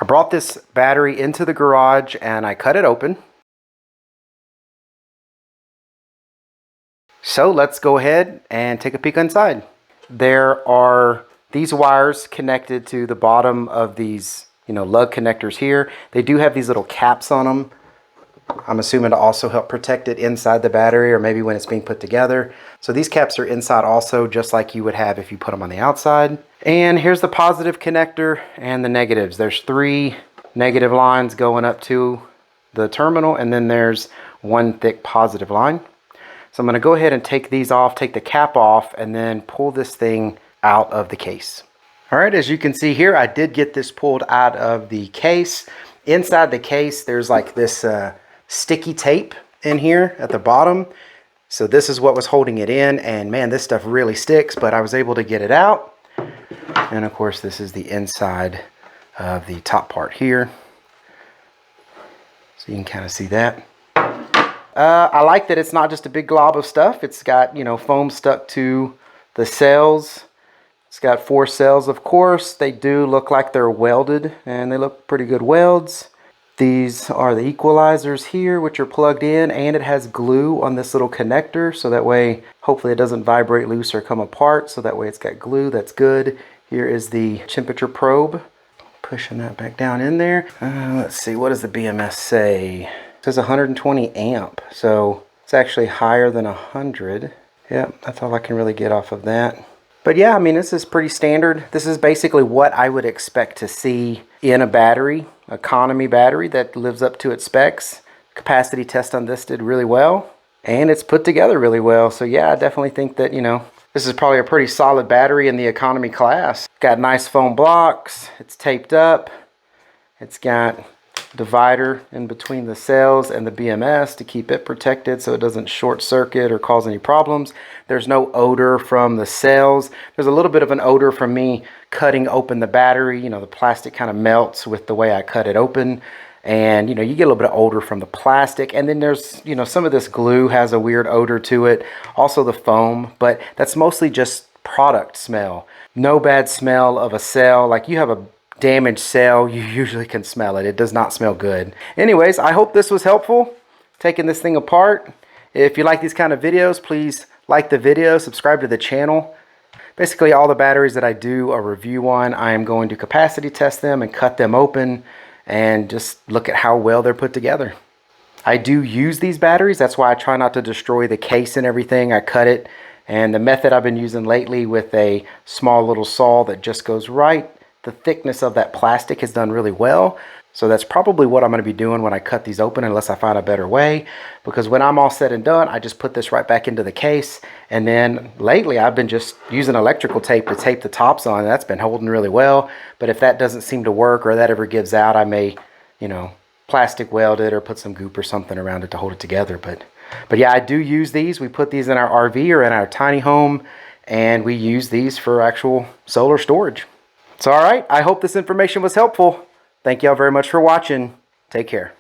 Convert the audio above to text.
I brought this battery into the garage and I cut it open. So let's go ahead and take a peek inside. There are these wires connected to the bottom of these, lug connectors here. They do have these little caps on them. I'm assuming to also help protect it inside the battery or maybe when it's being put together. So these caps are inside also, just like you would have if you put them on the outside. And here's the positive connector and the negatives. There's 3 negative lines going up to the terminal, and then there's 1 thick positive line. So I'm going to go ahead and take these off, take the cap off, and then pull this thing out of the case. All right, as you can see here, I did get this pulled out of the case. Inside the case, there's like this sticky tape in here at the bottom. So this is what was holding it in, and man, this stuff really sticks, but I was able to get it out. And of course, this is the inside of the top part here. So you can kind of see that. I like that it's not just a big glob of stuff. It's got, foam stuck to the cells. It's got 4 cells, of course. They do look like they're welded, and they look pretty good welds. These are the equalizers here, which are plugged in, and it has glue on this little connector, so that way, hopefully it doesn't vibrate loose or come apart, so that way it's got glue. That's good. Here is the temperature probe. Pushing that back down in there. Let's see, what does the BMS say? It says 120 amp, so it's actually higher than 100. Yep, that's all I can really get off of that. But yeah, I mean, this is pretty standard. This is basically what I would expect to see in a battery, economy battery that lives up to its specs. Capacity test on this did really well, and it's put together really well. So yeah, I definitely think that, this is probably a pretty solid battery in the economy class. Got nice foam blocks. It's taped up. It's got divider in between the cells and the BMS to keep it protected so it doesn't short circuit or cause any problems. There's no odor from the cells. There's a little bit of an odor from me cutting open the battery. The plastic kind of melts with the way I cut it open, and you get a little bit of odor from the plastic. And then there's some of this glue has a weird odor to it, also the foam, but that's mostly just product smell. No bad smell of a cell. Like, you have a damaged cell, you usually can smell it. It does not smell good. Anyways, I hope this was helpful, taking this thing apart. If you like these kind of videos, please like the video, subscribe to the channel. Basically, all the batteries that I do a review on, I am going to capacity test them and cut them open and just look at how well they're put together. I do use these batteries. That's why I try not to destroy the case and everything. I cut it, and the method I've been using lately with a small little saw that just goes right, the thickness of that plastic has done really well. So that's probably what I'm going to be doing when I cut these open, unless I find a better way. Because when I'm all said and done, I just put this right back into the case. And then lately I've been just using electrical tape to tape the tops on. That's been holding really well. But if that doesn't seem to work or that ever gives out, I may, plastic weld it or put some goop or something around it to hold it together. But yeah, I do use these. We put these in our RV or in our tiny home, and we use these for actual solar storage. So all right, I hope this information was helpful. Thank y'all very much for watching. Take care.